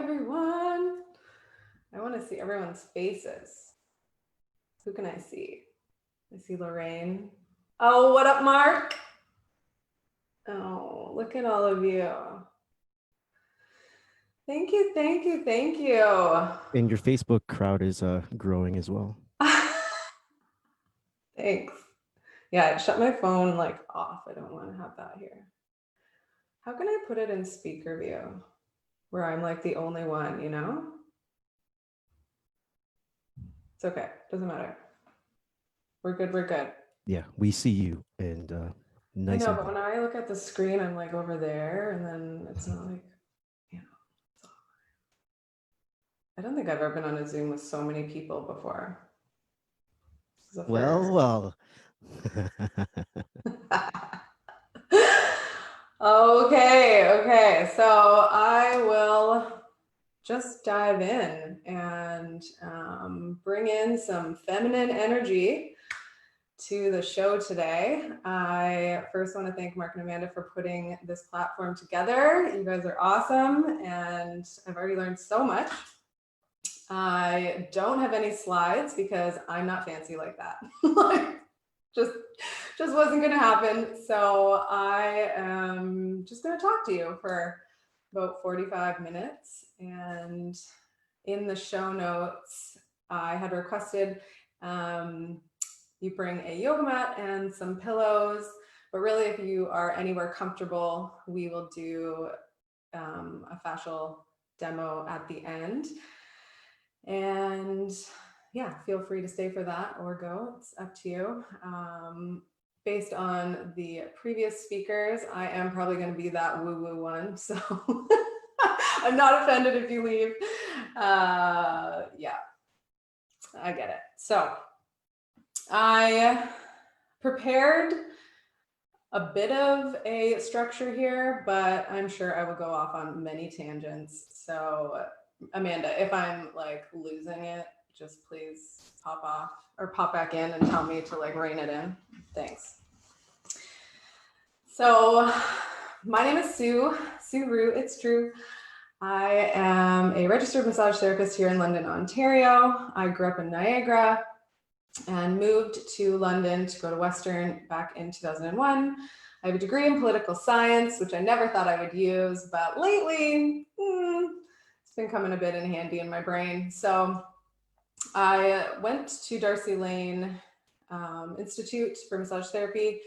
everyone. I want to see everyone's faces. Who can I see? I see Lorraine. Oh, what up, Mark? Oh, look at all of you. Thank you, thank you, thank you. And your Facebook crowd is growing as well. Thanks. Yeah, I shut my phone like off. I don't want to have that here. How can I put it in speaker view where I'm like the only one, you know? It's okay. Doesn't matter. We're good. We're good. Yeah, we see you, and nice. I know, but when I look at the screen, I'm like over there, and then it's not like, you know. I don't think I've ever been on a Zoom with so many people before. Well. Okay. So I will just dive in and bring in some feminine energy to the show today. I first want to thank Mark and Amanda for putting this platform together. You guys are awesome, and I've already learned so much. I don't have any slides because I'm not fancy like that. Like, just wasn't going to happen. So I am just going to talk to you for about 45 minutes. And in the show notes, I had requested you bring a yoga mat and some pillows. But really, if you are anywhere comfortable, we will do a fascial demo at the end. And yeah, feel free to stay for that or go. It's up to you. Based on the previous speakers, I am probably going to be that woo-woo one. So I'm not offended if you leave. Yeah, I get it. So I prepared a bit of a structure here, but I'm sure I will go off on many tangents. So Amanda, if I'm like losing it, just please pop off or pop back in and tell me to like rein it in. Thanks. So my name is Sue Ruhe, it's true. I am a registered massage therapist here in London, Ontario. I grew up in Niagara and moved to London to go to Western back in 2001. I have a degree in political science, which I never thought I would use, but lately, it's been coming a bit in handy in my brain. So I went to Darcy Lane Institute for Massage Therapy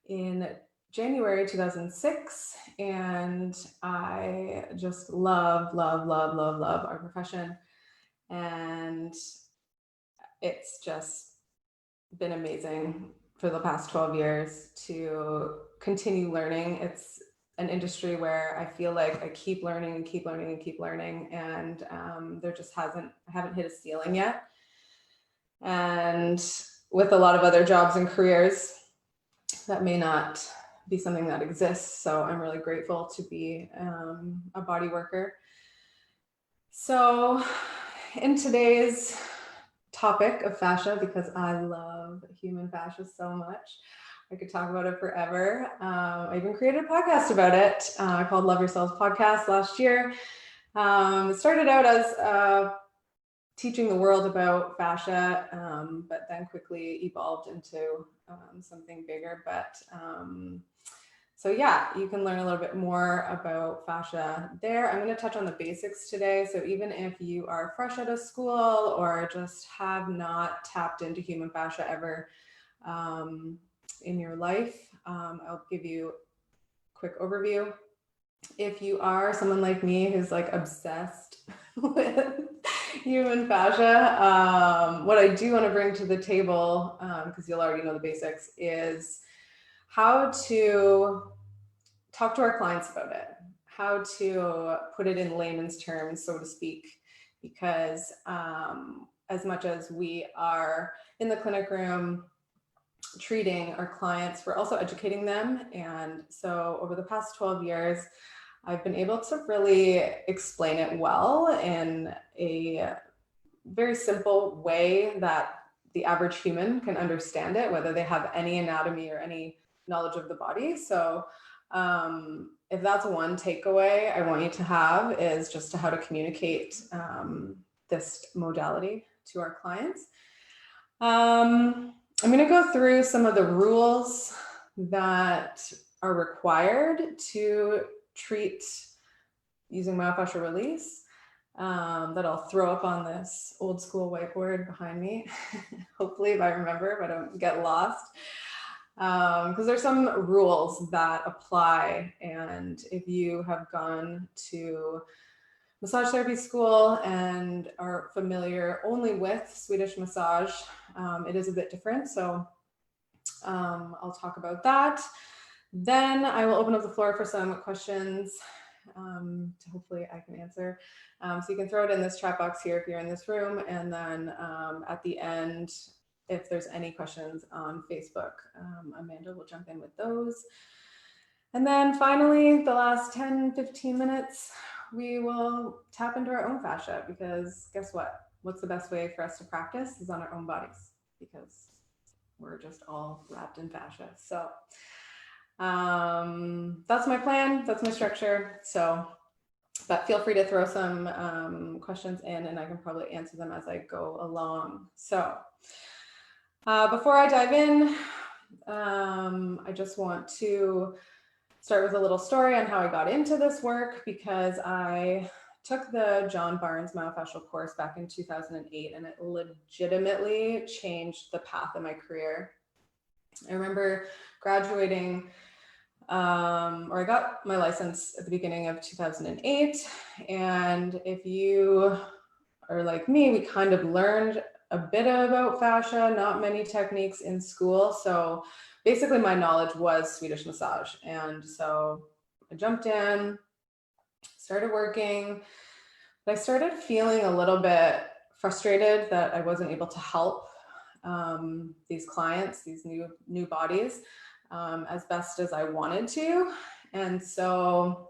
in January 2006, and I just love our profession, and it's just been amazing for the past 12 years to continue learning. It's an industry where I feel like I keep learning, and there just I haven't hit a ceiling yet. And with a lot of other jobs and careers, that may not be something that exists. So I'm really grateful to be a body worker. So in today's topic of fascia, because I love human fascia so much, I could talk about it forever. I even created a podcast about it called Love Yourselves Podcast last year. It started out as teaching the world about fascia, but then quickly evolved into something bigger. But so yeah, you can learn a little bit more about fascia there. I'm going to touch on the basics today. So even if you are fresh out of school or just have not tapped into human fascia ever in your life, I'll give you a quick overview. If you are someone like me who's like obsessed with human fascia, what I do want to bring to the table, because you'll already know the basics, is how to talk to our clients about it, how to put it in layman's terms, so to speak, because as much as we are in the clinic room treating our clients, we're also educating them. And so over the past 12 years, I've been able to really explain it well in a very simple way that the average human can understand it, whether they have any anatomy or any knowledge of the body. So if that's one takeaway I want you to have, is just to how to communicate this modality to our clients. I'm going to go through some of the rules that are required to treat using myofascial release, that I'll throw up on this old school whiteboard behind me. Hopefully, if I remember, if I don't get lost. Because there's some rules that apply, and if you have gone to massage therapy school and are familiar only with Swedish massage, it is a bit different. So I'll talk about that. Then I will open up the floor for some questions to hopefully I can answer. So you can throw it in this chat box here if you're in this room. And then at the end, if there's any questions on Facebook, Amanda will jump in with those. And then finally, the last 10, 15 minutes, we will tap into our own fascia, because guess what? What's the best way for us to practice is on our own bodies, because we're just all wrapped in fascia. So that's my plan. That's my structure. So, but feel free to throw some questions in, and I can probably answer them as I go along. So before I dive in, I just want to start with a little story on how I got into this work, because I took the John Barnes myofascial course back in 2008, and it legitimately changed the path of my career. I remember graduating, or I got my license at the beginning of 2008. And if you are like me, we kind of learned a bit about fascia, not many techniques in school. So basically my knowledge was Swedish massage. And so I jumped in, started working, but I started feeling a little bit frustrated that I wasn't able to help these clients, these new bodies, as best as I wanted to. And so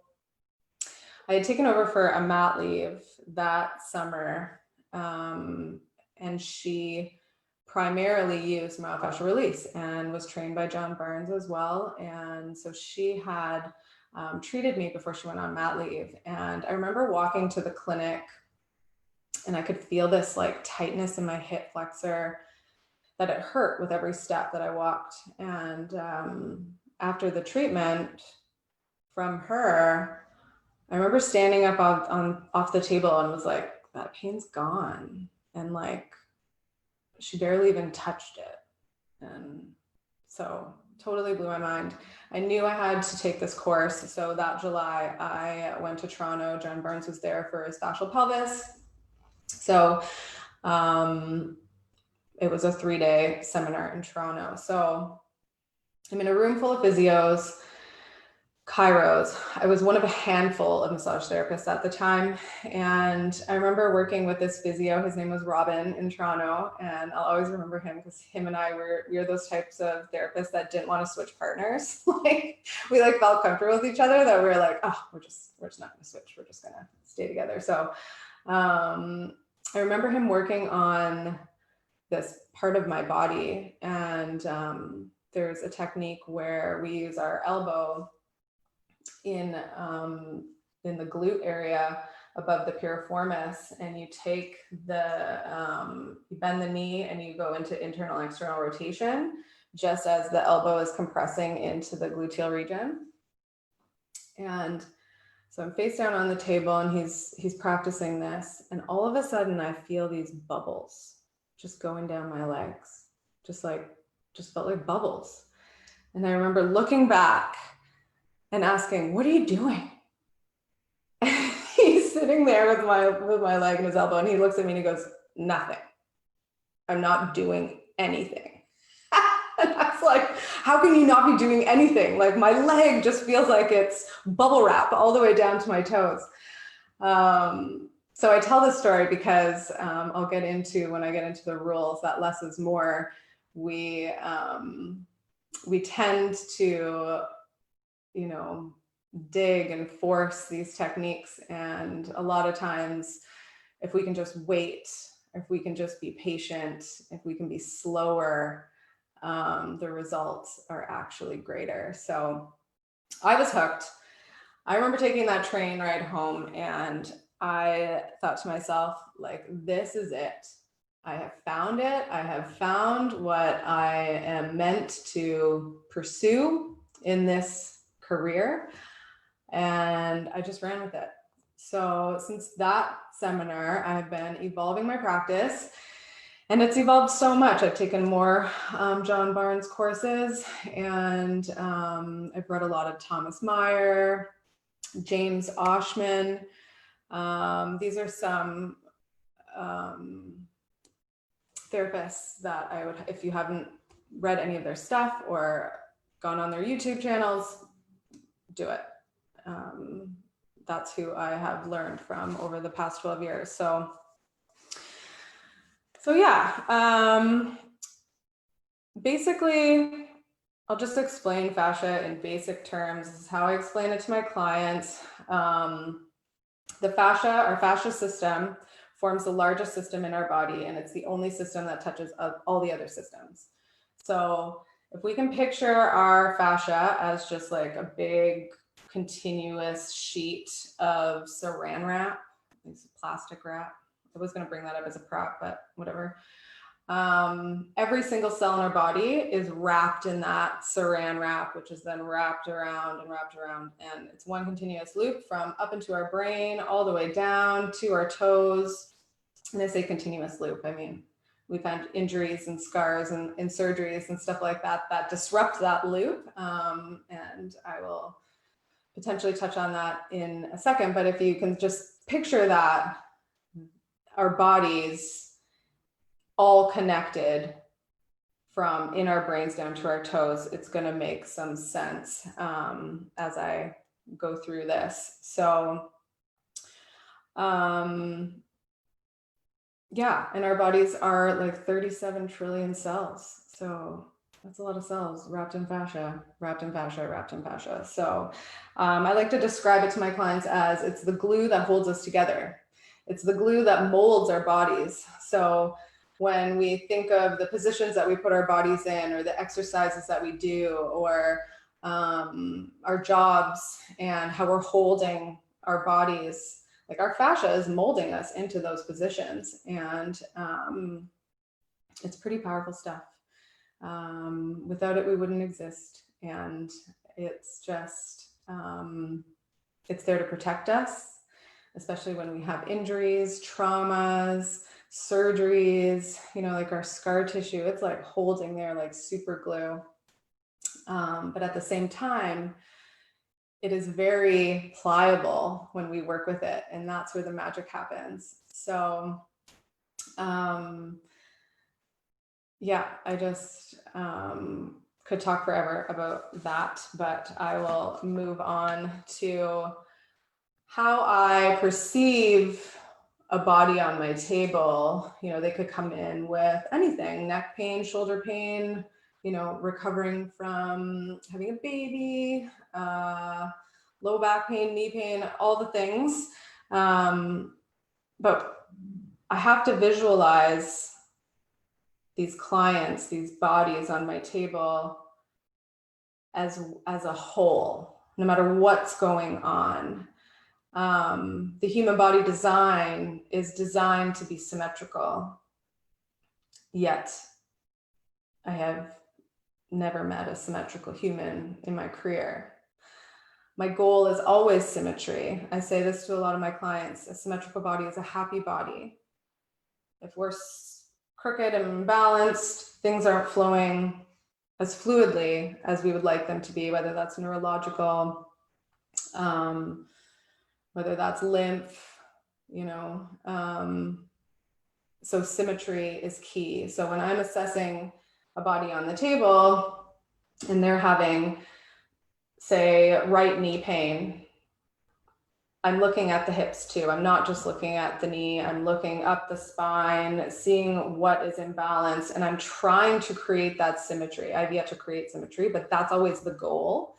I had taken over for a mat leave that summer, and she primarily used myofascial release and was trained by John Barnes as well. And so she had treated me before she went on mat leave. And I remember walking to the clinic, and I could feel this like tightness in my hip flexor, that it hurt with every step that I walked. And after the treatment from her, I remember standing up off the table and was like, that pain's gone. And like, she barely even touched it. And so totally blew my mind. I knew I had to take this course. So that July, I went to Toronto. John Barnes was there for his fascial pelvis. So it was a 3-day seminar in Toronto. So I'm in a room full of physios, chiros. I was one of a handful of massage therapists at the time. And I remember working with this physio. His name was Robin in Toronto. And I'll always remember him, because him and I we were those types of therapists that didn't want to switch partners. Like we like felt comfortable with each other, that we were like, oh, we're just not going to switch. We're just going to stay together. So I remember him working on this part of my body. And there's a technique where we use our elbow in the glute area above the piriformis, and you take you bend the knee and you go into internal and external rotation, just as the elbow is compressing into the gluteal region. And so I'm face down on the table, and he's practicing this, and all of a sudden I feel these bubbles just going down my legs, just felt like bubbles. And I remember looking back and asking, what are you doing? And he's sitting there with my leg and his elbow, and he looks at me and he goes, nothing. I'm not doing anything. And I was like, how can you not be doing anything? Like my leg just feels like it's bubble wrap all the way down to my toes. So I tell this story because I'll get into, when I get into the rules, that less is more. We tend to, dig and force these techniques. And a lot of times, if we can just wait, if we can just be patient, if we can be slower, the results are actually greater. So I was hooked. I remember taking that train ride home and I thought to myself, like, this is it. I have found it. I have found what I am meant to pursue in this career. And I just ran with it. So since that seminar, I've been evolving my practice. And it's evolved so much. I've taken more John Barnes courses, and I've read a lot of Thomas Meyer, James Oshman. These are some therapists that I would, if you haven't read any of their stuff or gone on their YouTube channels, do it. That's who I have learned from over the past 12 years. So yeah, basically, I'll just explain fascia in basic terms. This is how I explain it to my clients. The fascia, our fascia system, forms the largest system in our body, and it's the only system that touches all the other systems. So if we can picture our fascia as just like a big continuous sheet of saran wrap, it's plastic wrap. I was going to bring that up as a prop, but whatever. Every single cell in our body is wrapped in that saran wrap, which is then wrapped around and wrapped around. And it's one continuous loop from up into our brain, all the way down to our toes. And I say continuous loop, I mean, we've had injuries and scars and surgeries and stuff like that that disrupt that loop. And I will potentially touch on that in a second. But if you can just picture that, our bodies all connected from in our brains down to our toes, it's going to make some sense as I go through this. So yeah, and our bodies are like 37 trillion cells. So that's a lot of cells wrapped in fascia, wrapped in fascia, wrapped in fascia. So I like to describe it to my clients as it's the glue that holds us together. It's the glue that molds our bodies. So when we think of the positions that we put our bodies in, or the exercises that we do, or our jobs and how we're holding our bodies, like our fascia is molding us into those positions. And it's pretty powerful stuff. Without it, we wouldn't exist. And it's just, it's there to protect us, especially when we have injuries, traumas, surgeries, you know, like our scar tissue, it's like holding there like super glue. But at the same time, it is very pliable when we work with it, and that's where the magic happens. So yeah, I just could talk forever about that, but I will move on to how I perceive a body on my table. You know, they could come in with anything: neck pain, shoulder pain, you know, recovering from having a baby, low back pain, knee pain, all the things. But I have to visualize these clients, these bodies on my table as a whole, no matter what's going on. The human body design is designed to be symmetrical, yet I have never met a symmetrical human in my career. My goal is always symmetry. I say this to a lot of my clients: a symmetrical body is a happy body. If we're crooked and imbalanced, things aren't flowing as fluidly as we would like them to be, whether that's neurological, whether that's lymph, you know. So symmetry is key. So when I'm assessing a body on the table and they're having, say, right knee pain, I'm looking at the hips too. I'm not just looking at the knee. I'm looking up the spine, seeing what is imbalanced, and I'm trying to create that symmetry. I've yet to create symmetry, but that's always the goal,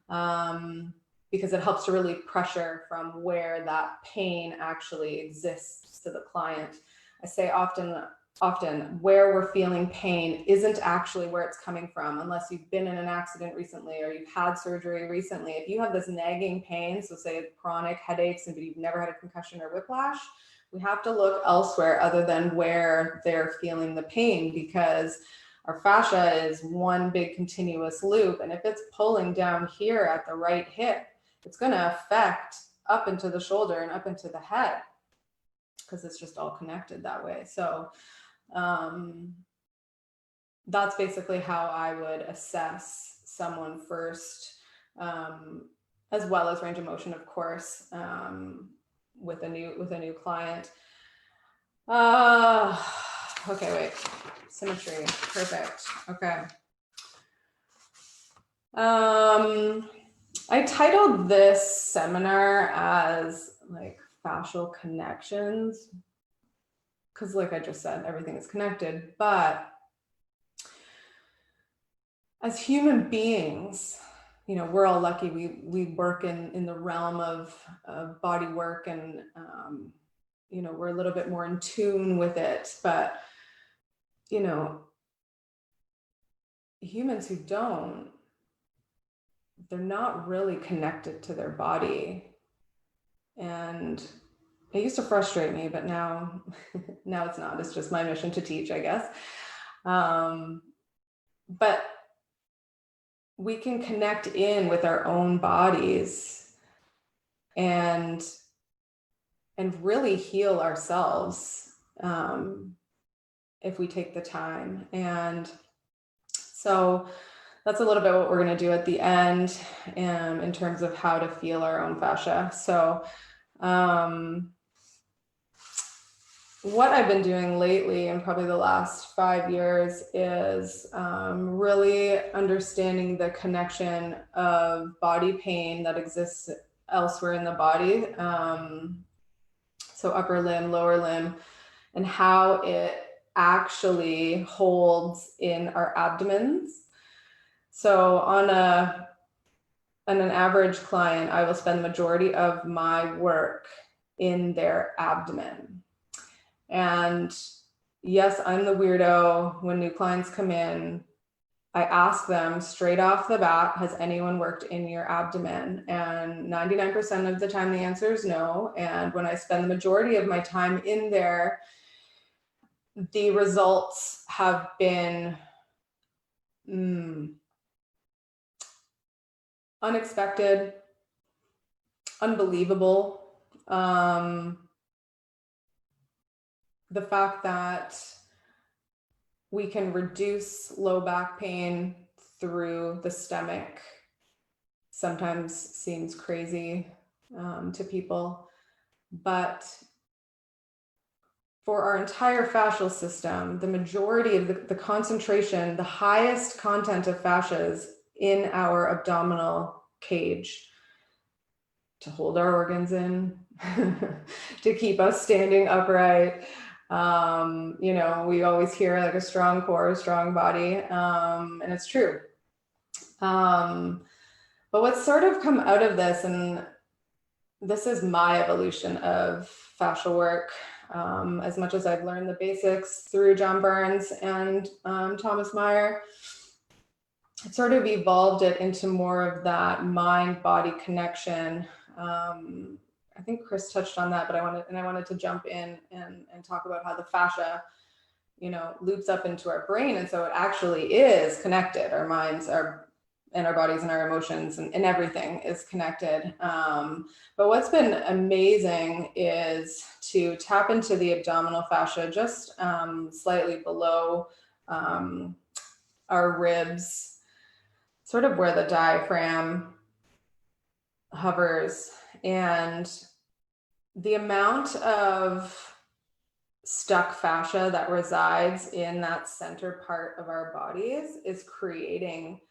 because it helps to relieve pressure from where that pain actually exists to the client. I say often often where we're feeling pain isn't actually where it's coming from, unless you've been in an accident recently or you've had surgery recently. If you have this nagging pain, so say chronic headaches, but you've never had a concussion or whiplash, we have to look elsewhere other than where they're feeling the pain, because our fascia is one big continuous loop. And if it's pulling down here at the right hip, it's going to affect up into the shoulder and up into the head, because it's just all connected that way. So that's basically how I would assess someone first, as well as range of motion, of course, with a new client. Okay, wait. Symmetry, perfect. Okay. I titled this seminar as like fascial connections, because like I just said, everything is connected. But as human beings, you know, we're all lucky. We work in the realm of body work, and you know, we're a little bit more in tune with it. But you know, humans who don't, they're not really connected to their body. And it used to frustrate me, but now now it's not. It's just my mission to teach, I guess. But we can connect in with our own bodies and really heal ourselves, if we take the time. And so that's a little bit what we're going to do at the end, in terms of how to feel our own fascia. So what I've been doing lately, and probably the last 5 years, is really understanding the connection of body pain that exists elsewhere in the body. So upper limb, lower limb, and how it actually holds in our abdomens. So on an average client, I will spend the majority of my work in their abdomen. And yes, I'm the weirdo. When new clients come in, I ask them straight off the bat, has anyone worked in your abdomen? And 99% of the time, the answer is no. And when I spend the majority of my time in there, the results have been unexpected, unbelievable. The fact that we can reduce low back pain through the stomach sometimes seems crazy to people, but for our entire fascial system, the majority of the concentration, the highest content of fascias in our abdominal cage to hold our organs in, to keep us standing upright. You know, we always hear like a strong core, a strong body, and it's true. But what's sort of come out of this, and this is my evolution of fascial work, as much as I've learned the basics through John Burns and Thomas Meyer, it sort of evolved it into more of that mind-body connection. I think Chris touched on that, but I wanted to jump in and talk about how the fascia, you know, loops up into our brain. And so it actually is connected. Our minds are, and our bodies and our emotions and everything is connected. But what's been amazing is to tap into the abdominal fascia just slightly below our ribs, sort of where the diaphragm hovers. And the amount of stuck fascia that resides in that center part of our bodies is creating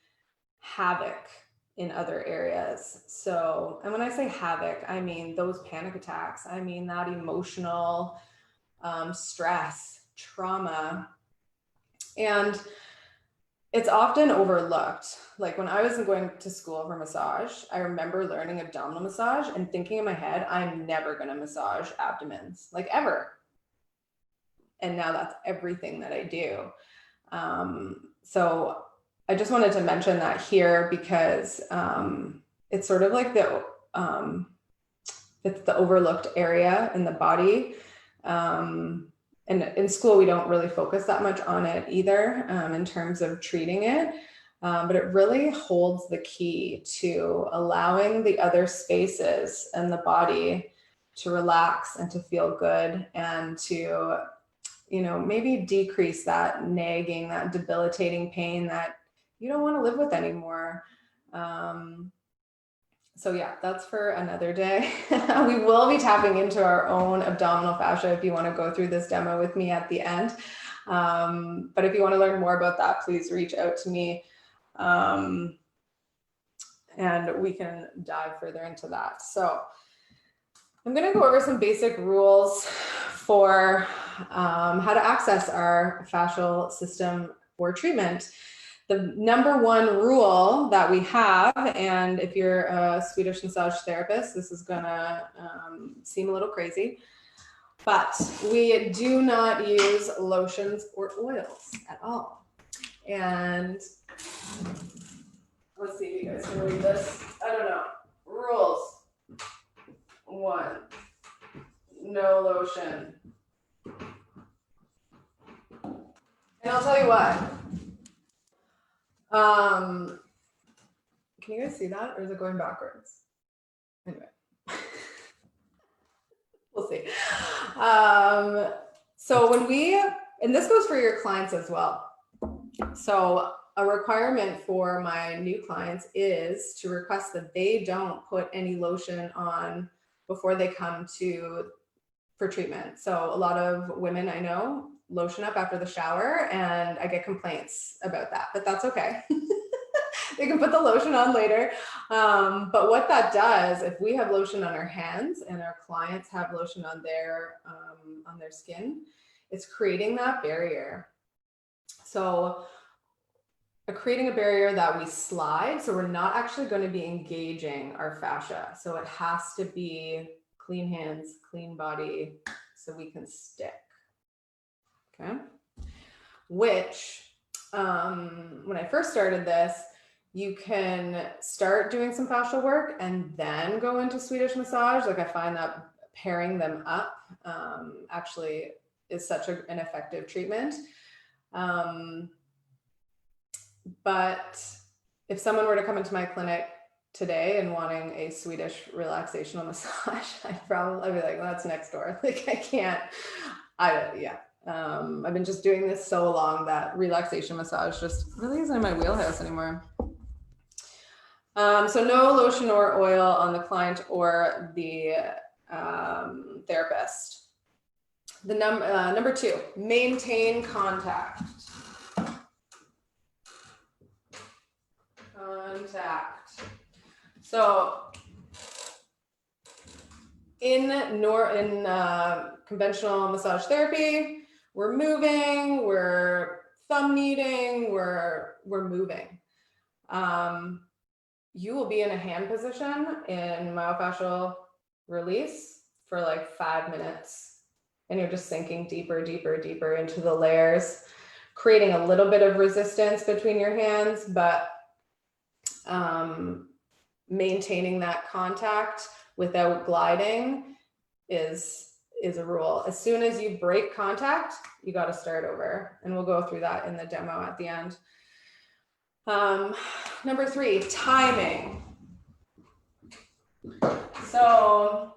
havoc in other areas. So, and when I say havoc, I mean those panic attacks. I mean that emotional stress, trauma. And it's often overlooked. Like when I was going to school for massage, I remember learning abdominal massage and thinking in my head, I'm never going to massage abdomens, like ever. And now that's everything that I do. So I just wanted to mention that here because it's sort of like it's the overlooked area in the body. And in school, we don't really focus that much on it either in terms of treating it. But it really holds the key to allowing the other spaces in the body to relax and to feel good and to, you know, maybe decrease that nagging, that debilitating pain that you don't want to live with anymore. So yeah, that's for another day. We will be tapping into our own abdominal fascia if you want to go through this demo with me at the end. But if you want to learn more about that, please reach out to me. And we can dive further into that. So I'm going to go over some basic rules for how to access our fascial system for treatment. The number one rule that we have, and if you're a Swedish massage therapist, this is gonna seem a little crazy, but we do not use lotions or oils at all. And let's see if you guys can read this. I don't know. Rules. 1, no lotion. And I'll tell you what. Can you guys see that, or is it going backwards? Anyway, we'll see. So when and this goes for your clients as well. So a requirement for my new clients is to request that they don't put any lotion on before they come for treatment. So a lot of women I know lotion up after the shower, and I get complaints about that, but that's okay. They can put the lotion on later. But what that does, if we have lotion on our hands and our clients have lotion on their skin, it's creating that barrier. So creating a barrier that we slide. So we're not actually going to be engaging our fascia. So it has to be clean hands, clean body, so we can stick. Okay. Which, when I first started this, you can start doing some fascial work and then go into Swedish massage. Like I find that pairing them up actually is such an effective treatment. But if someone were to come into my clinic today and wanting a Swedish relaxational massage, I'd be like, well, that's next door. Like I can't, I've been just doing this so long that relaxation massage just really isn't in my wheelhouse anymore. So no lotion or oil on the client or the therapist. The number 2, maintain contact. So in conventional massage therapy, we're moving, we're thumb kneading, we're moving. You will be in a hand position in myofascial release for like 5 minutes, and you're just sinking deeper, deeper, deeper into the layers, creating a little bit of resistance between your hands, but maintaining that contact without gliding is a rule. As soon as you break contact, you got to start over, and we'll go through that in the demo at the end. Number 3, timing. So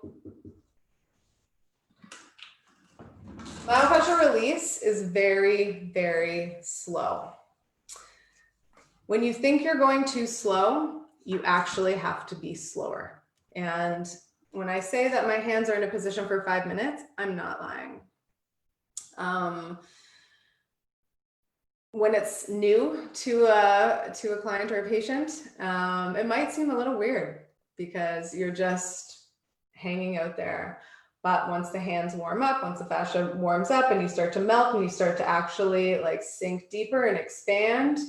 myofascial release is very, very slow. When you think you're going too slow, you actually have to be slower. And when I say that my hands are in a position for 5 minutes, I'm not lying. When it's new to a client or a patient, it might seem a little weird because you're just hanging out there. But once the hands warm up, once the fascia warms up and you start to melt and you start to actually like sink deeper and expand,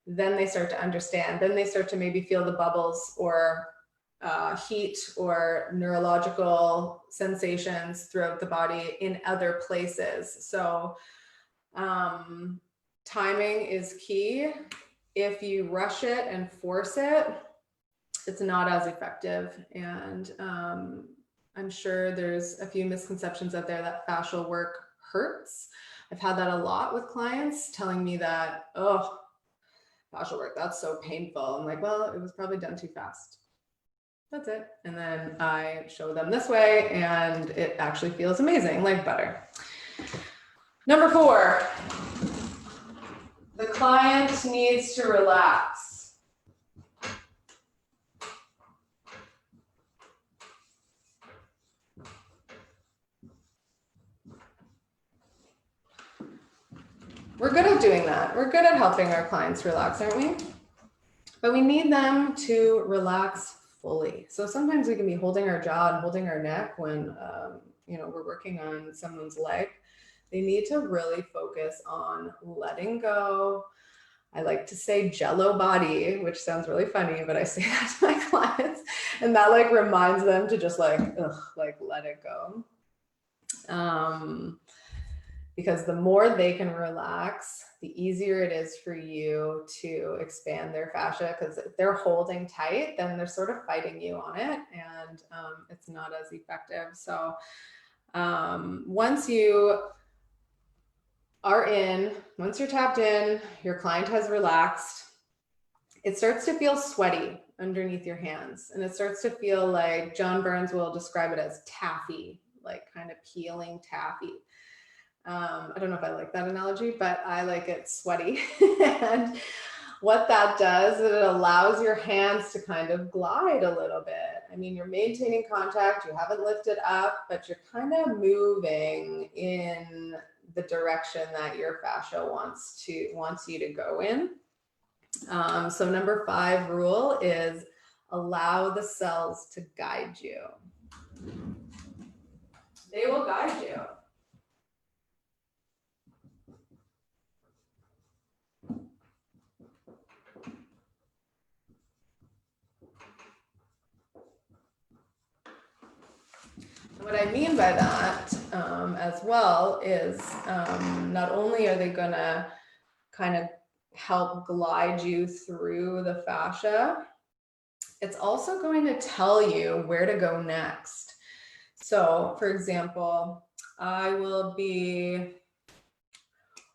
then they start to understand. Then they start to maybe feel the bubbles or heat or neurological sensations throughout the body in other places. So timing is key. If you rush it and force it, it's not as effective. And I'm sure there's a few misconceptions out there that fascial work hurts. I've had that a lot with clients telling me that, oh, fascial work, that's so painful. I'm like, well, it was probably done too fast. That's it. And then I show them this way and it actually feels amazing, like butter. Number 4, the client needs to relax. We're good at doing that. We're good at helping our clients relax, aren't we? But we need them to relax fully. So sometimes we can be holding our jaw and holding our neck when we're working on someone's leg. They need to really focus on letting go. I like to say jello body, which sounds really funny, but I say that to my clients, and that like reminds them to just like let it go. Because the more they can relax, the easier it is for you to expand their fascia. Because if they're holding tight, then they're sort of fighting you on it, and it's not as effective. So once you are in, once you're tapped in, your client has relaxed, it starts to feel sweaty underneath your hands. And it starts to feel like, John Burns will describe it as taffy, like kind of peeling taffy. I don't know if I like that analogy, but I like it sweaty. And what that does is it allows your hands to kind of glide a little bit. I mean, you're maintaining contact, you haven't lifted up, but you're kind of moving in the direction that your fascia wants you to go in. So number 5 rule is allow the cells to guide you. They will guide you. What I mean by that as well is not only are they going to kind of help glide you through the fascia, it's also going to tell you where to go next. So, for example, I will be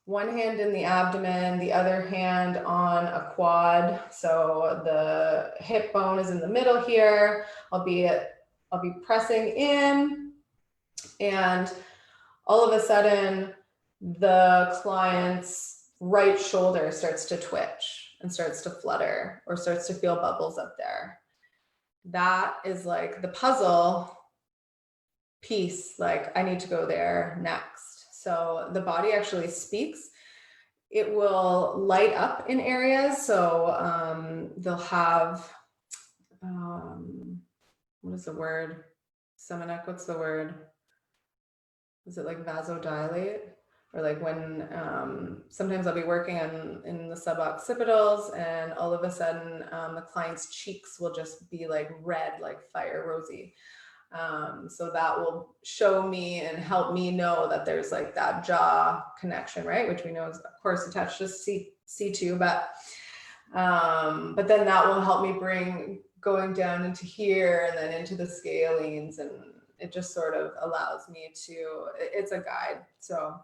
one hand in the abdomen, the other hand on a quad. So the hip bone is in the middle here. I'll be pressing in, and all of a sudden the client's right shoulder starts to twitch and starts to flutter or starts to feel bubbles up there. That is like the puzzle piece, like I need to go there next. So the body actually speaks. It will light up in areas. So they'll have, what is the word? Seminec, what's the word? Is it like vasodilate? Or like when sometimes I'll be working in the suboccipitals, and all of a sudden the client's cheeks will just be like red, like fire rosy. So that will show me and help me know that there's like that jaw connection, right? Which we know is of course attached to C2, but then that will help me bring going down into here and then into the scalenes, and it just sort of allows me to, it's a guide. So,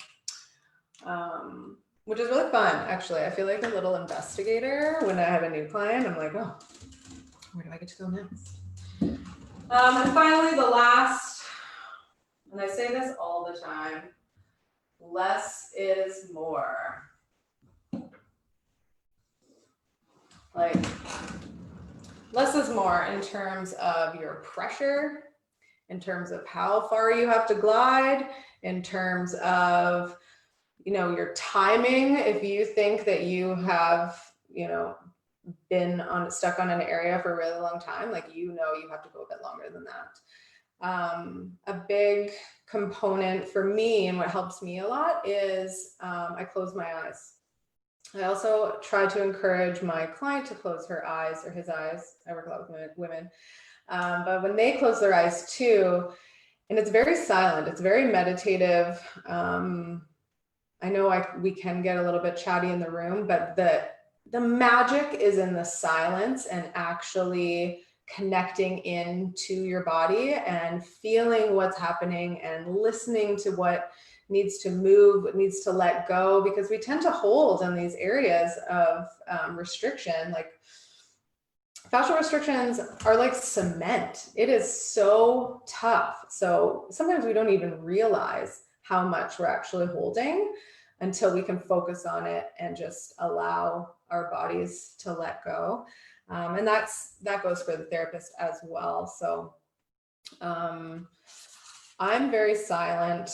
which is really fun, actually. I feel like a little investigator when I have a new client. I'm like, oh, where do I get to go next? And finally, the last, and I say this all the time, less is more. Like, less is more in terms of your pressure, in terms of how far you have to glide, in terms of, your timing. If you think that you have, been stuck on an area for a really long time, like, you have to go a bit longer than that. A big component for me and what helps me a lot is I close my eyes. I also try to encourage my client to close her eyes or his eyes. I work a lot with women. But when they close their eyes too, and it's very silent, it's very meditative. I know we can get a little bit chatty in the room, but the magic is in the silence and actually connecting into your body and feeling what's happening and listening to what needs to move, what needs to let go, because we tend to hold in these areas of restriction. Like fascial restrictions are like cement. It is so tough. So sometimes we don't even realize how much we're actually holding until we can focus on it and just allow our bodies to let go. And that goes for the therapist as well. So I'm very silent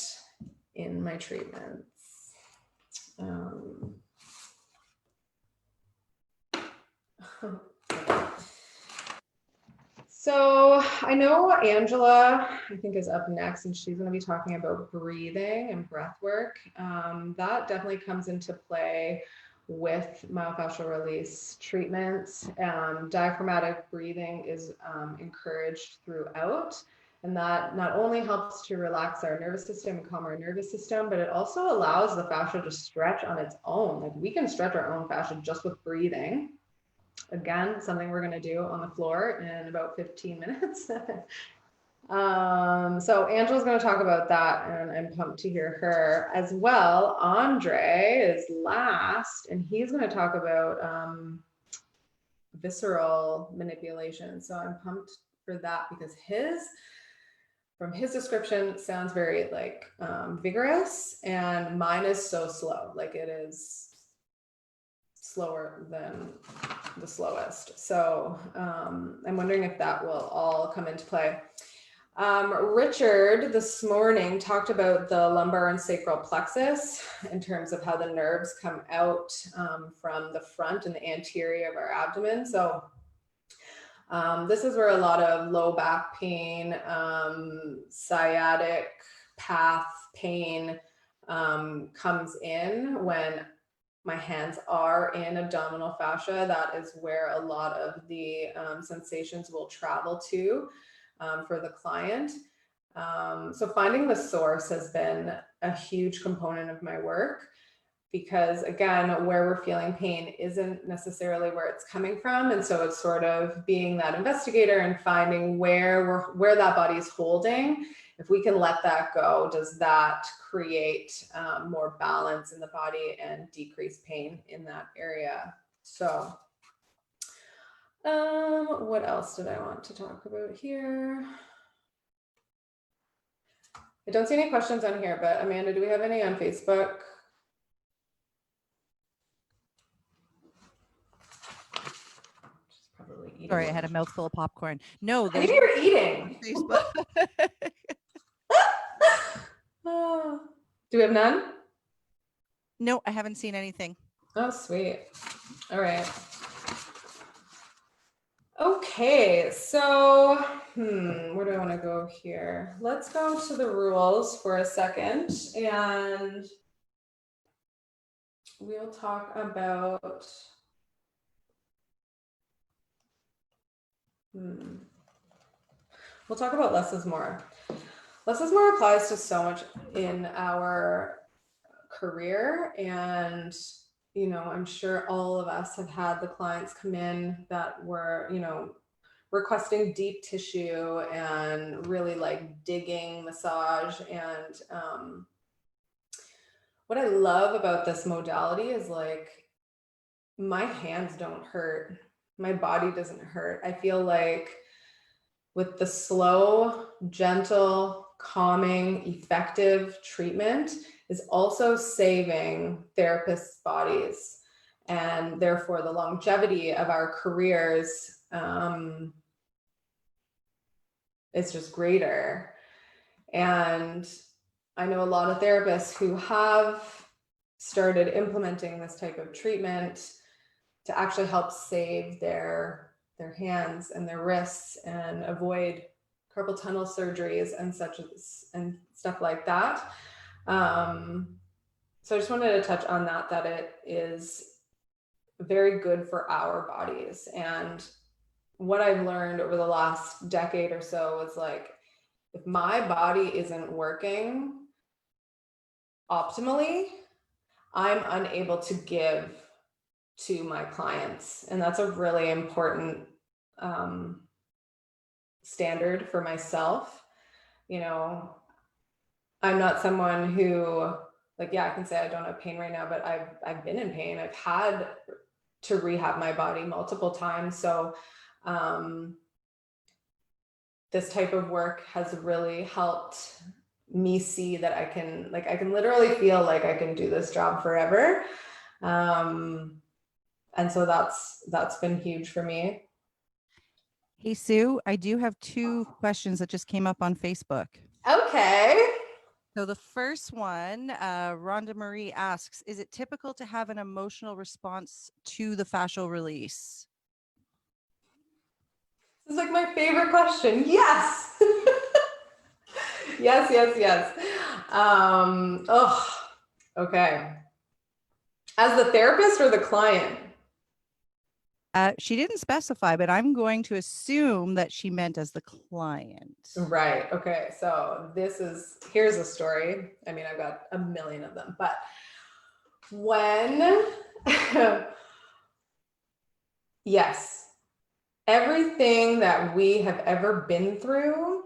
in my treatments. So I know Angela, I think, is up next, and she's going to be talking about breathing and breath work. That definitely comes into play with myofascial release treatments. Diaphragmatic breathing is encouraged throughout, and that not only helps to relax our nervous system and calm our nervous system, but it also allows the fascia to stretch on its own. Like we can stretch our own fascia just with breathing. Again, something we're going to do on the floor in about 15 minutes. So Angela's going to talk about that, and I'm pumped to hear her as well. Andre is last, and he's going to talk about visceral manipulation. So I'm pumped for that because from his description, sounds very like vigorous, and mine is so slow. Like it is slower than the slowest. So I'm wondering if that will all come into play. Richard this morning talked about the lumbar and sacral plexus in terms of how the nerves come out from the front and the anterior of our abdomen. So this is where a lot of low back pain, sciatic path pain comes in when my hands are in abdominal fascia. That is where a lot of the sensations will travel to for the client. So finding the source has been a huge component of my work, because again, where we're feeling pain isn't necessarily where it's coming from. And so it's sort of being that investigator and finding where that body is holding. If we can let that go, does that create more balance in the body and decrease pain in that area? So what else did I want to talk about here? I don't see any questions on here, but Amanda, do we have any on Facebook? Sorry, I had a mouthful of popcorn. No, I think you're eating. Facebook. Do we have none? No, I haven't seen anything. Oh, sweet. All right. Okay, so where do I want to go here? Let's go to the rules for a second, and we'll talk about we'll talk about less is more. Less is more applies to so much in our career, and you know, I'm sure all of us have had the clients come in that were, you know, requesting deep tissue and really like digging massage. And what I love about this modality is like my hands don't hurt, my body doesn't hurt. I feel like with the slow, gentle, calming, effective treatment is also saving therapists' bodies, and therefore the longevity of our careers is just greater. And I know a lot of therapists who have started implementing this type of treatment to actually help save their hands and their wrists and avoid carpal tunnel surgeries and stuff like that. So I just wanted to touch on that it is very good for our bodies. And what I've learned over the last decade or so was like, if my body isn't working optimally, I'm unable to give to my clients. And that's a really important standard for myself. You know, I'm not someone who, like, yeah, I can say I don't have pain right now, but I've been in pain. I've had to rehab my body multiple times. So this type of work has really helped me see that I can literally feel like I can do this job forever. And so that's been huge for me. Hey, Sue, I do have two questions that just came up on Facebook. Okay. So the first one, Rhonda Marie asks, is it typical to have an emotional response to the fascial release? This is like my favorite question. Yes. Yes. Oh, okay. As the therapist or the client? She didn't specify, but I'm going to assume that she meant as the client. Right. Okay. So here's a story. I mean, I've got a million of them, but when, yes, everything that we have ever been through,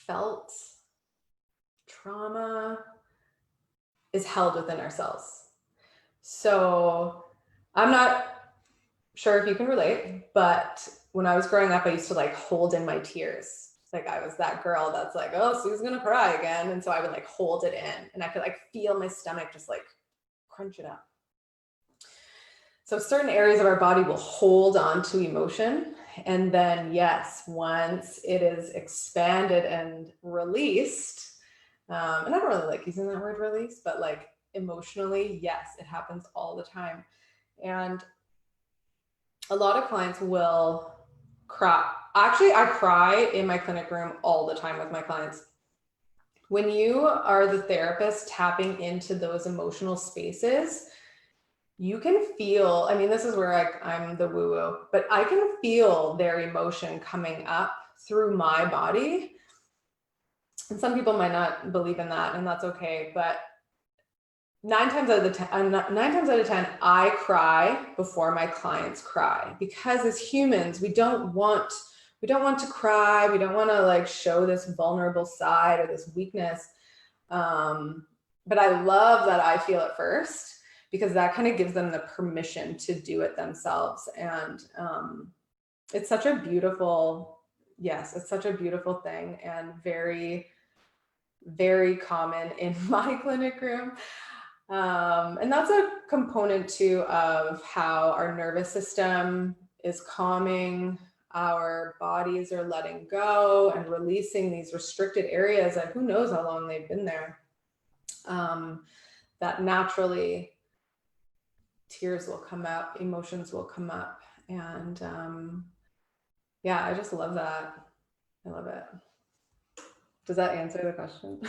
felt, trauma, is held within ourselves. So I'm not sure if you can relate, but when I was growing up, I used to like hold in my tears. Like I was that girl that's like, oh, Sue's gonna cry again. And so I would like hold it in and I could like feel my stomach just like crunch it up. So certain areas of our body will hold on to emotion. And then yes, once it is expanded and released, and I don't really like using that word release, but like emotionally, yes, it happens all the time. And a lot of clients will cry. Actually, I cry in my clinic room all the time with my clients. When you are the therapist tapping into those emotional spaces, you can feel, I mean, this is where I'm the woo-woo, but I can feel their emotion coming up through my body. And some people might not believe in that, and that's okay. But 9 times out of 10, I cry before my clients cry, because as humans, we don't want to cry. We don't want to like show this vulnerable side or this weakness. But I love that I feel it first, because that kind of gives them the permission to do it themselves. And it's such a beautiful, it's such a beautiful thing, and very, very common in my clinic room. And that's a component too of how our nervous system is calming, our bodies are letting go and releasing these restricted areas that who knows how long they've been there. That naturally tears will come up, emotions will come up. And I just love that. I love it. Does that answer the question?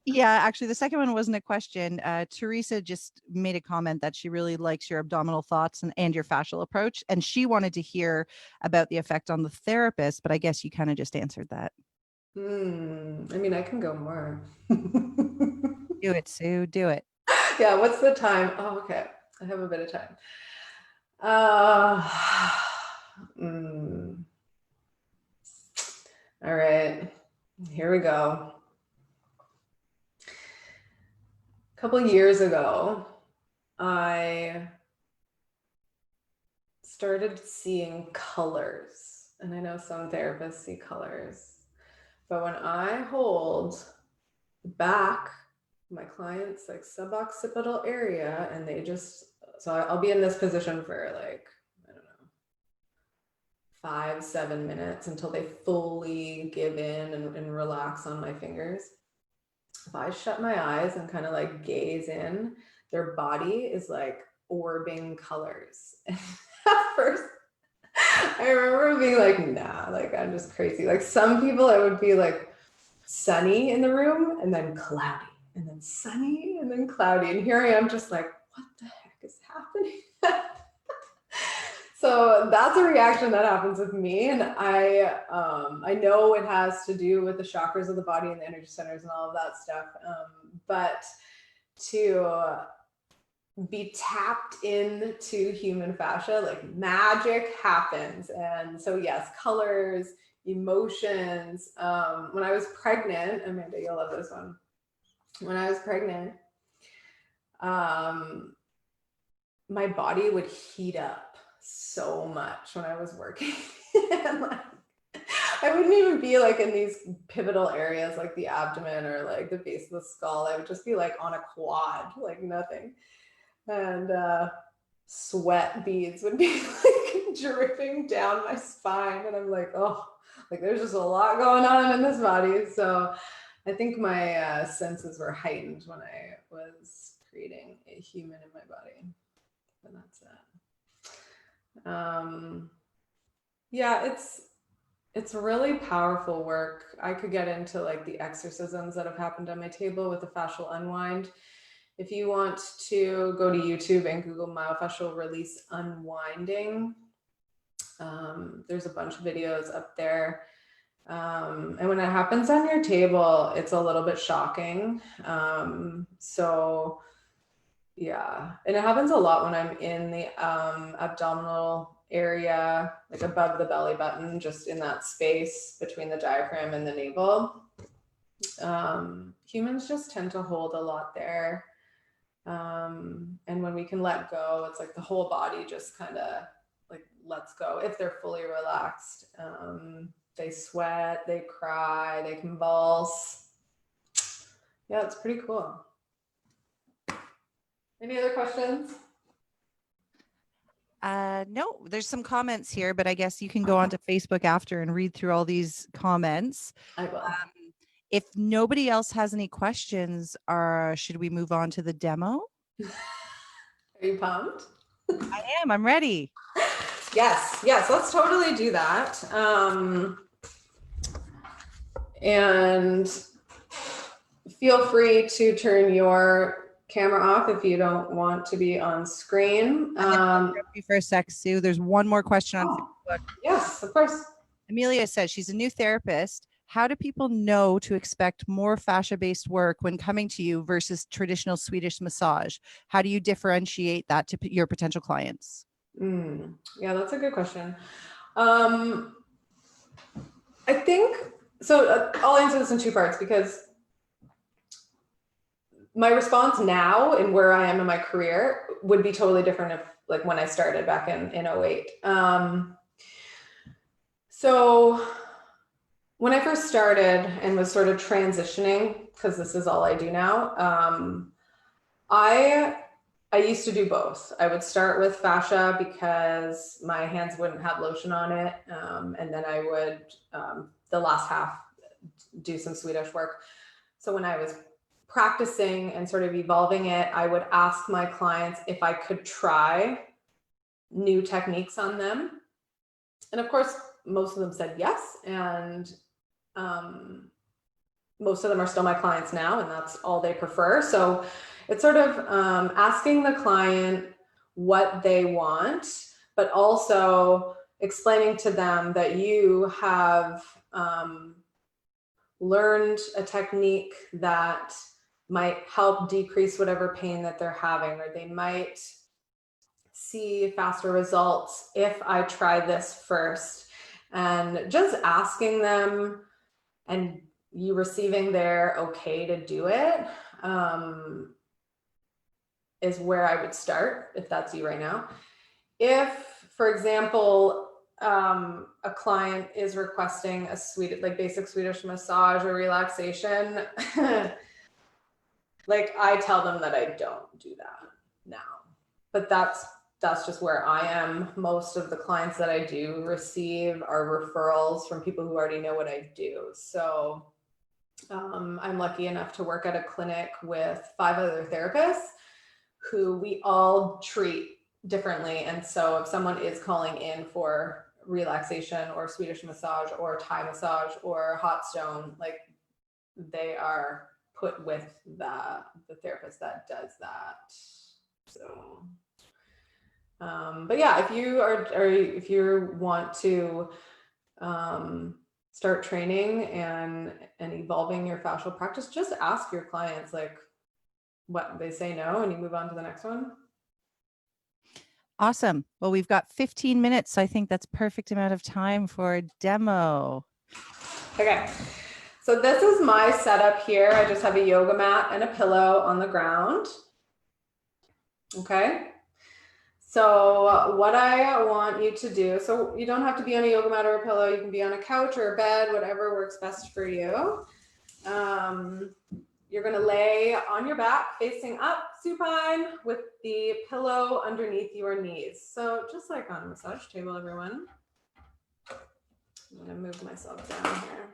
Yeah, actually, the second one wasn't a question. Teresa just made a comment that she really likes your abdominal thoughts and your fascial approach. And she wanted to hear about the effect on the therapist, but I guess you kind of just answered that. I mean, I can go more. Do it, Sue. Do it. Yeah, what's the time? Oh, okay. I have a bit of time. All right, here we go. A couple years ago, I started seeing colors. And I know some therapists see colors. But when I hold the back, my clients like suboccipital area, and so I'll be in this position for like, I don't know, 5-7 minutes until they fully give in and relax on my fingers. If I shut my eyes and kind of like gaze in, their body is like orbing colors. At first, I remember being like, nah, like I'm just crazy. Like some people, it would be like sunny in the room and then cloudy and then sunny and then cloudy. And here I am just like, what the heck is happening? So that's a reaction that happens with me, and I know it has to do with the chakras of the body and the energy centers and all of that stuff. But to be tapped into human fascia, like magic happens. And so yes, colors, emotions. When I was pregnant, Amanda, you'll love this one. When I was pregnant, my body would heat up so much when I was working. And like, I wouldn't even be like in these pivotal areas like the abdomen or like the base of the skull. I would just be like on a quad, like nothing. And sweat beads would be like dripping down my spine. And I'm like, oh, like there's just a lot going on in this body. So I think my senses were heightened when I was creating a human in my body. And that's that. Yeah, it's really powerful work. I could get into like the exorcisms that have happened on my table with the fascial unwind. If you want to go to YouTube and Google myofascial release unwinding, there's a bunch of videos up there. And when it happens on your table, it's a little bit shocking. So yeah, and it happens a lot when I'm in the abdominal area, like above the belly button, just in that space between the diaphragm and the navel. Humans just tend to hold a lot there. And when we can let go, it's like the whole body just kind of like lets go if they're fully relaxed. They sweat, they cry, they convulse. Yeah, it's pretty cool. Any other questions? No, there's some comments here, but I guess you can go onto Facebook after and read through all these comments. I will. If nobody else has any questions, should we move on to the demo? Are you pumped? I am. I'm ready. Yes, let's totally do that. And feel free to turn your camera off if you don't want to be on screen. I'm gonna interrupt you for a sec, Sue. There's one more question on Facebook. Yes, of course. Amelia says she's a new therapist. How do people know to expect more fascia-based work when coming to you versus traditional Swedish massage? How do you differentiate that to your potential clients? Yeah, that's a good question. I think, so I'll answer this in two parts because my response now and where I am in my career would be totally different if like when I started back in 08. So when I first started and was sort of transitioning, because this is all I do now, I used to do both. I would start with fascia because my hands wouldn't have lotion on it. And then I would, the last half, do some Swedish work. So when I was practicing and sort of evolving it, I would ask my clients if I could try new techniques on them. And of course, most of them said yes. And most of them are still my clients now, and that's all they prefer. So it's sort of asking the client what they want, but also explaining to them that you have learned a technique that might help decrease whatever pain that they're having, or they might see faster results if I try this first. And just asking them and you receiving their okay to do it is where I would start if that's you right now. If, for example, a client is requesting a basic Swedish massage or relaxation, like I tell them that I don't do that now. But that's just where I am. Most of the clients that I do receive are referrals from people who already know what I do. So I'm lucky enough to work at a clinic with 5 other therapists who we all treat differently. And so if someone is calling in for relaxation or Swedish massage or Thai massage or hot stone, like they are put with the therapist that does that. So But yeah, if you are, or if you want to start training and evolving your fascial practice, just ask your clients like what they say no, and you move on to the next one. Awesome. Well, we've got 15 minutes. So I think that's perfect amount of time for a demo. Okay. So this is my setup here. I just have a yoga mat and a pillow on the ground. Okay. So what I want you to do, so you don't have to be on a yoga mat or a pillow. You can be on a couch or a bed, whatever works best for you. You're going to lay on your back facing up, supine, with the pillow underneath your knees. So just like on a massage table, everyone. I'm going to move myself down here.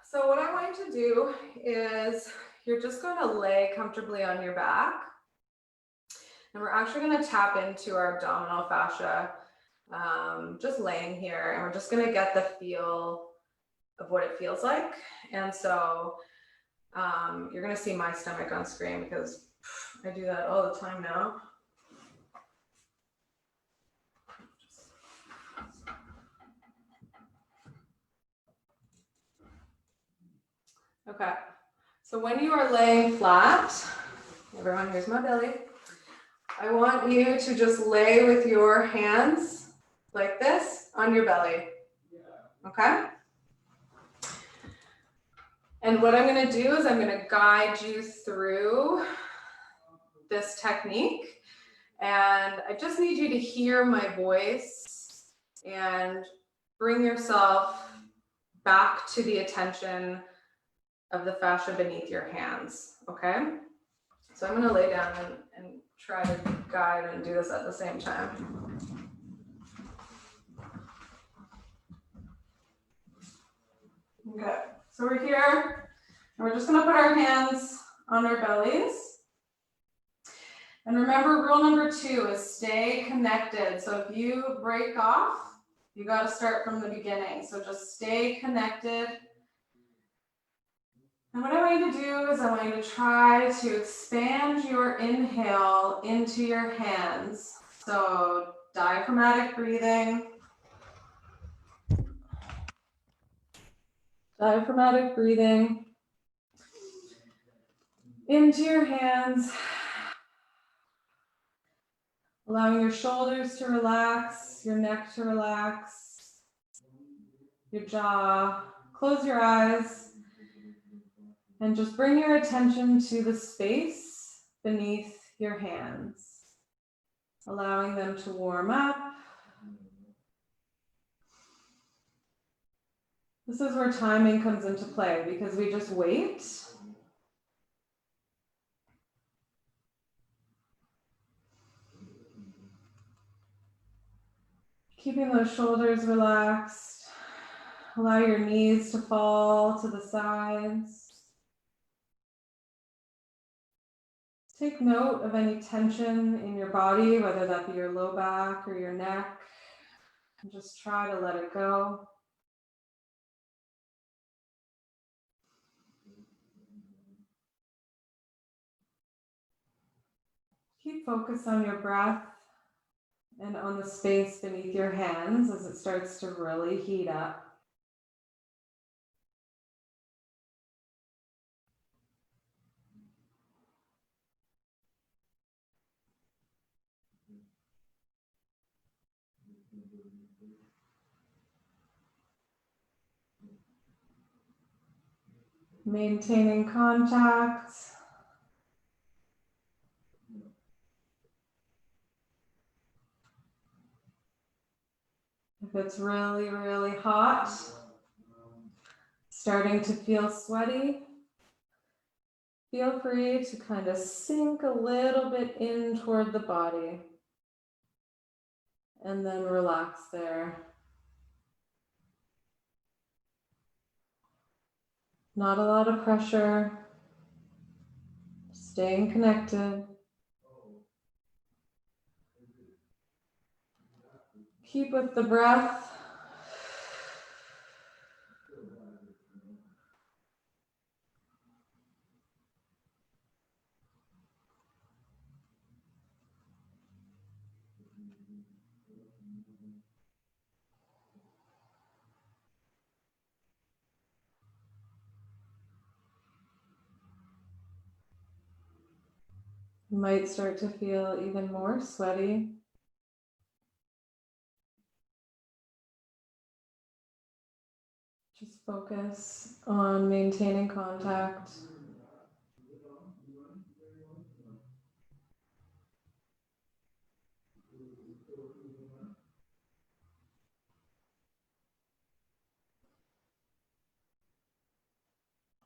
So what I want you to do is you're just going to lay comfortably on your back. And we're actually going to tap into our abdominal fascia, just laying here. And we're just going to get the feel of what it feels like. And so you're going to see my stomach on screen because I do that all the time now. Okay, so when you are laying flat, everyone, here's my belly. I want you to just lay with your hands like this on your belly, okay? And what I'm gonna do is I'm gonna guide you through this technique, and I just need you to hear my voice and bring yourself back to the attention of the fascia beneath your hands, okay? So I'm gonna lay down and try to guide and do this at the same time. Okay, so we're here, and we're just gonna put our hands on our bellies. And remember, rule number 2 is stay connected. So if you break off, you gotta start from the beginning. So just stay connected. And what I want you to do is I want you to try to expand your inhale into your hands. So diaphragmatic breathing. Diaphragmatic breathing into your hands. Allowing your shoulders to relax, your neck to relax, your jaw. Close your eyes. And just bring your attention to the space beneath your hands, allowing them to warm up. This is where timing comes into play because we just wait. Keeping those shoulders relaxed. Allow your knees to fall to the sides. Take note of any tension in your body, whether that be your low back or your neck, and just try to let it go. Keep focus on your breath and on the space beneath your hands as it starts to really heat up. Maintaining contact. If it's really, really hot, starting to feel sweaty, feel free to kind of sink a little bit in toward the body and then relax there. Not a lot of pressure, staying connected. Keep with the breath. You might start to feel even more sweaty. Just focus on maintaining contact.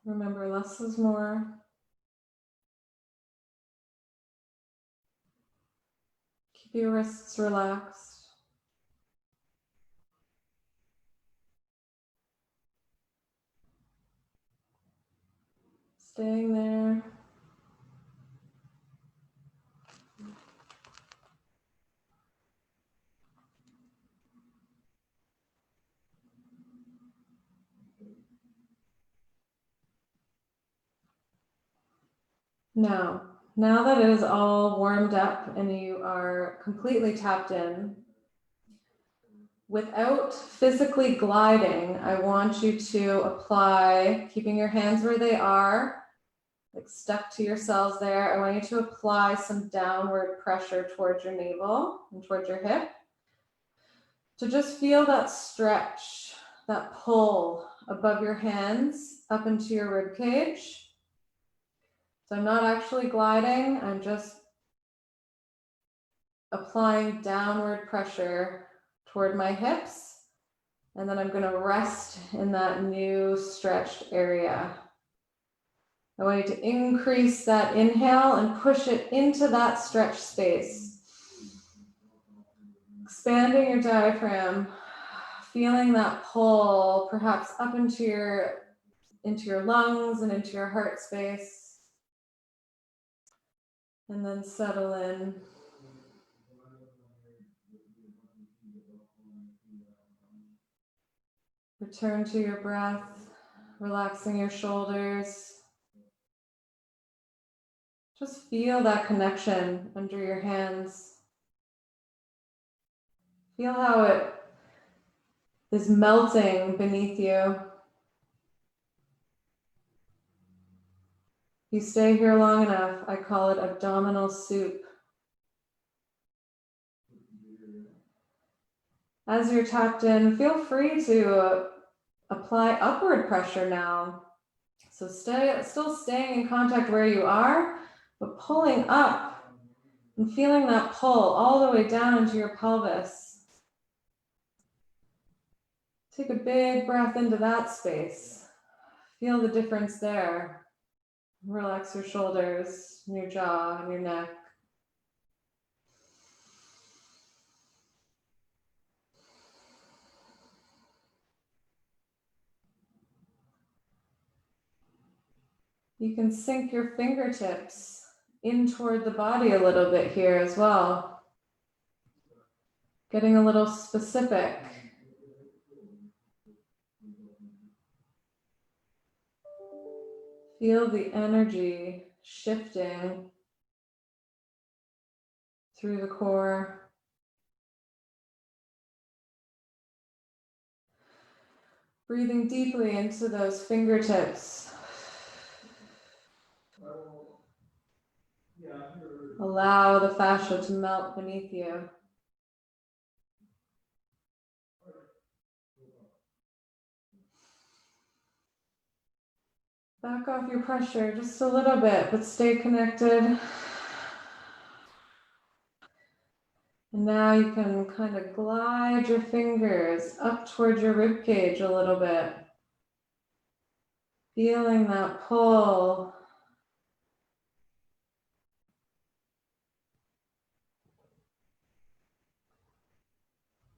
Remember, less is more. Keep your wrists relaxed. Staying there. Now that it is all warmed up and you are completely tapped in, without physically gliding, I want you to apply, keeping your hands where they are, like stuck to your cells there. I want you to apply some downward pressure towards your navel and towards your hip to just feel that stretch, that pull above your hands up into your rib cage. So I'm not actually gliding, I'm just applying downward pressure toward my hips. And then I'm going to rest in that new stretched area. I want you to increase that inhale and push it into that stretched space. Expanding your diaphragm, feeling that pull perhaps up into your lungs and into your heart space. And then settle in. Return to your breath, relaxing your shoulders. Just feel that connection under your hands. Feel how it is melting beneath you. If you stay here long enough, I call it abdominal soup. As you're tapped in, feel free to apply upward pressure now. So still staying in contact where you are, but pulling up and feeling that pull all the way down into your pelvis. Take a big breath into that space. Feel the difference there. Relax your shoulders, and your jaw, and your neck. You can sink your fingertips in toward the body a little bit here as well. Getting a little specific. Feel the energy shifting through the core. Breathing deeply into those fingertips. Allow the fascia to melt beneath you. Back off your pressure just a little bit, but stay connected. And now you can kind of glide your fingers up towards your rib cage a little bit. Feeling that pull.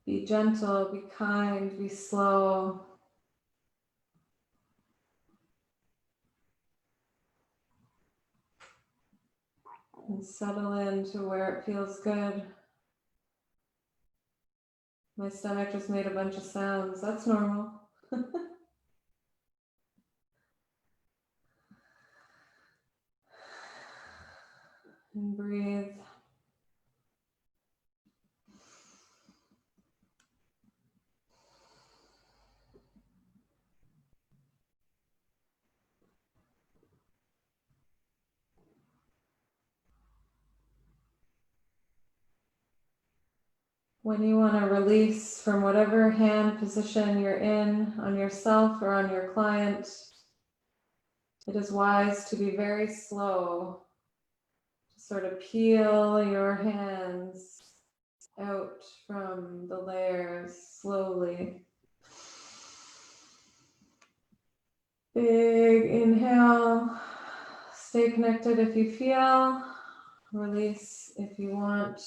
Be gentle, be kind, be slow. And settle into where it feels good. My stomach just made a bunch of sounds. That's normal. And breathe. When you want to release from whatever hand position you're in on yourself or on your client, it is wise to be very slow. To sort of peel your hands out from the layers slowly. Big inhale. Stay connected if you feel. Release if you want.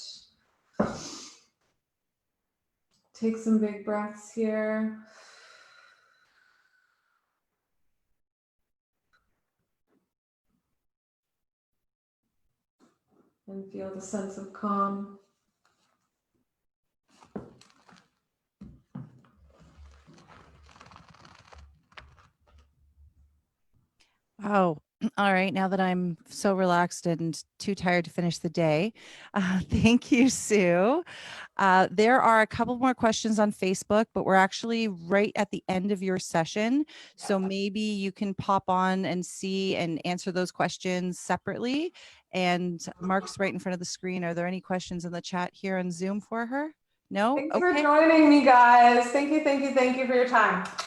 Take some big breaths here. And feel the sense of calm. Wow. All right. Now that I'm so relaxed and too tired to finish the day, thank you, Sue. There are a couple more questions on Facebook, but we're actually right at the end of your session. So maybe you can pop on and see and answer those questions separately. And Mark's right in front of the screen. Are there any questions in the chat here on Zoom for her? No? Thanks for Okay. joining me, guys. Thank you for your time.